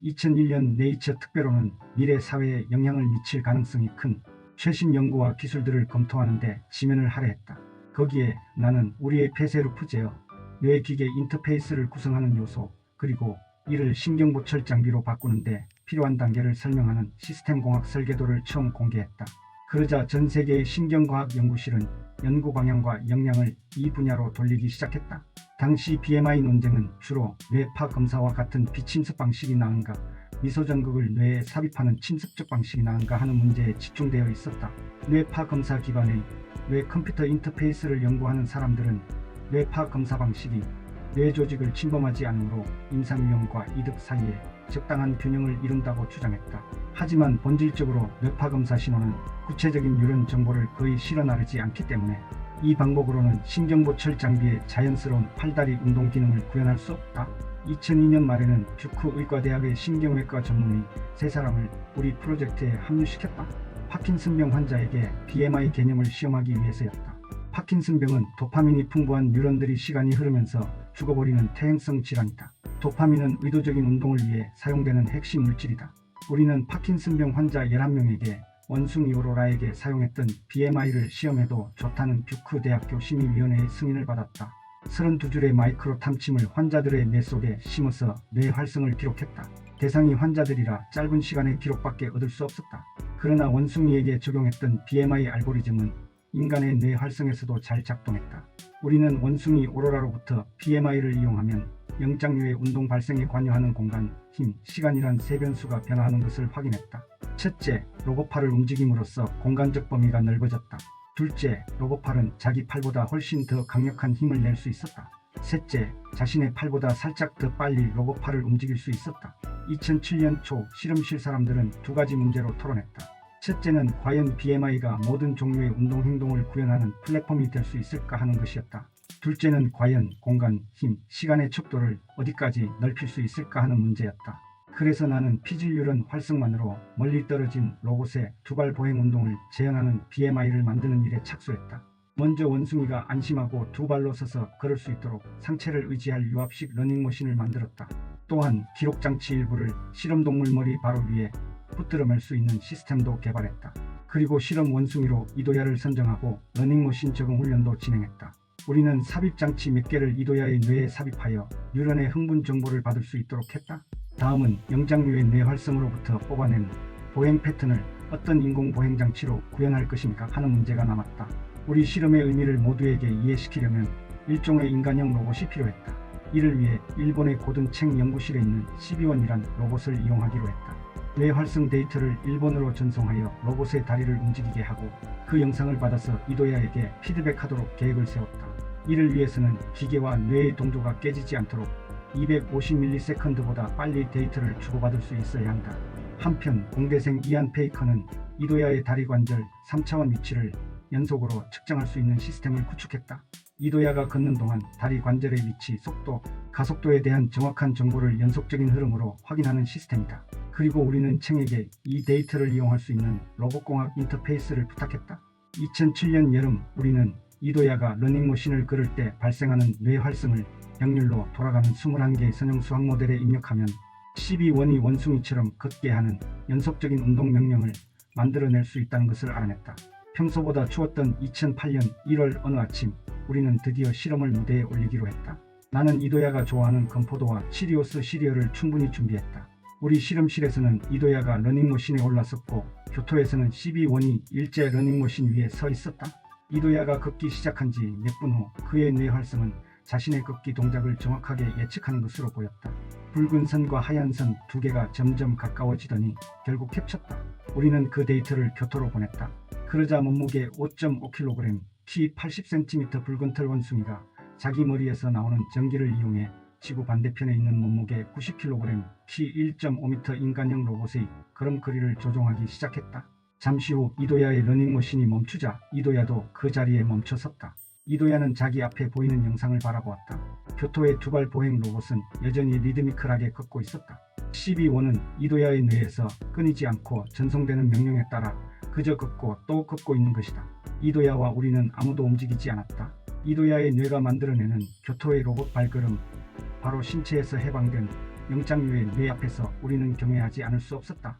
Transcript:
2001년 네이처 특별호는 미래 사회에 영향을 미칠 가능성이 큰 최신 연구와 기술들을 검토하는데 지면을 할애했다. 거기에 나는 우리의 폐쇄루프 제어, 뇌기계 인터페이스를 구성하는 요소, 그리고 이를 신경보철 장비로 바꾸는데 필요한 단계를 설명하는 시스템공학 설계도를 처음 공개했다. 그러자 전 세계의 신경과학 연구실은 연구 방향과 역량을 이 분야로 돌리기 시작했다. 당시 BMI 논쟁은 주로 뇌파 검사와 같은 비침습 방식이 나은가, 미소전극을 뇌에 삽입하는 침습적 방식이 나은가 하는 문제에 집중되어 있었다. 뇌파 검사 기반의 뇌 컴퓨터 인터페이스를 연구하는 사람들은 뇌파 검사 방식이 뇌 조직을 침범하지 않으므로 임상위험과 이득 사이에 적당한 균형을 이룬다고 주장했다. 하지만 본질적으로 뇌파 검사 신호는 구체적인 뉴런 정보를 거의 실어 나르지 않기 때문에 이 방법으로는 신경보철 장비의 자연스러운 팔다리 운동 기능을 구현할 수 없다. 2002년 말에는 듀크 의과대학의 신경외과 전문의 3사람을 우리 프로젝트에 합류시켰다. 파킨슨병 환자에게 BMI 개념을 시험하기 위해서였다. 파킨슨병은 도파민이 풍부한 뉴런들이 시간이 흐르면서 죽어버리는 퇴행성 질환이다. 도파민은 의도적인 운동을 위해 사용되는 핵심 물질이다. 우리는 파킨슨병 환자 11명에게 원숭이 오로라에게 사용했던 BMI를 시험해도 좋다는 듀크 대학교 심의위원회의 승인을 받았다. 32줄의 마이크로 탐침을 환자들의 뇌 속에 심어서 뇌 활성을 기록했다. 대상이 환자들이라 짧은 시간의 기록밖에 얻을 수 없었다. 그러나 원숭이에게 적용했던 BMI 알고리즘은 인간의 뇌 활성에서도 잘 작동했다. 우리는 원숭이 오로라로부터 BMI를 이용하면 영장류의 운동 발생에 관여하는 공간, 힘, 시간이란 세 변수가 변화하는 것을 확인했다. 첫째, 로봇팔을 움직임으로써 공간적 범위가 넓어졌다. 둘째, 로봇팔은 자기 팔보다 훨씬 더 강력한 힘을 낼 수 있었다. 셋째, 자신의 팔보다 살짝 더 빨리 로봇팔을 움직일 수 있었다. 2007년 초 실험실 사람들은 2가지 문제로 토론했다. 첫째는 과연 BMI가 모든 종류의 운동 행동을 구현하는 플랫폼이 될 수 있을까 하는 것이었다. 둘째는 과연 공간, 힘, 시간의 척도를 어디까지 넓힐 수 있을까 하는 문제였다. 그래서 나는 피질뉴런 활성만으로 멀리 떨어진 로봇의 두발 보행 운동을 재현하는 BMI를 만드는 일에 착수했다. 먼저 원숭이가 안심하고 두 발로 서서 걸을 수 있도록 상체를 의지할 유압식 러닝머신을 만들었다. 또한 기록장치 일부를 실험동물 머리 바로 위에 붙들어 맬 수 있는 시스템도 개발했다. 그리고 실험 원숭이로 이도야를 선정하고 러닝머신 적응 훈련도 진행했다. 우리는 삽입장치 몇 개를 이도야의 뇌에 삽입하여 뉴런의 흥분 정보를 받을 수 있도록 했다. 다음은 영장류의 뇌 활성으로부터 뽑아낸 보행 패턴을 어떤 인공 보행장치로 구현할 것인가 하는 문제가 남았다. 우리 실험의 의미를 모두에게 이해시키려면 일종의 인간형 로봇이 필요했다. 이를 위해 일본의 고든챙 연구실에 있는 12원이란 로봇을 이용하기로 했다. 뇌 활성 데이터를 일본어로 전송하여 로봇의 다리를 움직이게 하고 그 영상을 받아서 이도야에게 피드백하도록 계획을 세웠다. 이를 위해서는 기계와 뇌의 동조가 깨지지 않도록 250ms보다 빨리 데이터를 주고받을 수 있어야 한다. 한편 공대생 이안 페이커는 이도야의 다리 관절 3차원 위치를 연속으로 측정할 수 있는 시스템을 구축했다. 이도야가 걷는 동안 다리 관절의 위치, 속도, 가속도에 대한 정확한 정보를 연속적인 흐름으로 확인하는 시스템이다. 그리고 우리는 챙에게 이 데이터를 이용할 수 있는 로봇공학 인터페이스를 부탁했다. 2007년 여름 우리는 이도야가 러닝머신을 걸을 때 발생하는 뇌 활성을 역률로 돌아가는 21개의 선형 수학 모델에 입력하면 12원이 원숭이처럼 걷게 하는 연속적인 운동 명령을 만들어낼 수 있다는 것을 알아냈다. 평소보다 추웠던 2008년 1월 어느 아침 우리는 드디어 실험을 무대에 올리기로 했다. 나는 이도야가 좋아하는 건포도와 치리오스 시리얼을 충분히 준비했다. 우리 실험실에서는 이도야가 러닝머신에 올라섰고 교토에서는 12원이 일제 러닝머신 위에 서 있었다. 이도야가 걷기 시작한 지 몇 분 후 그의 뇌 활성은 자신의 걷기 동작을 정확하게 예측하는 것으로 보였다. 붉은 선과 하얀 선 2개가 점점 가까워지더니 결국 겹쳤다. 우리는 그 데이터를 교토로 보냈다. 그러자 몸무게 5.5kg, 키 80cm 붉은 털 원숭이가 자기 머리에서 나오는 전기를 이용해 지구 반대편에 있는 몸무게 90kg, 키 1.5m 인간형 로봇의 걸음걸이를 조종하기 시작했다. 잠시 후 이도야의 러닝머신이 멈추자 이도야도 그 자리에 멈춰섰다. 이도야는 자기 앞에 보이는 영상을 바라보았다. 교토의 두발 보행 로봇은 여전히 리드미컬하게 걷고 있었다. 12원은 이도야의 뇌에서 끊이지 않고 전송되는 명령에 따라 그저 걷고 또 걷고 있는 것이다. 이도야와 우리는 아무도 움직이지 않았다. 이도야의 뇌가 만들어내는 교토의 로봇 발걸음, 바로 신체에서 해방된 영장류의 뇌 앞에서 우리는 경외하지 않을 수 없었다.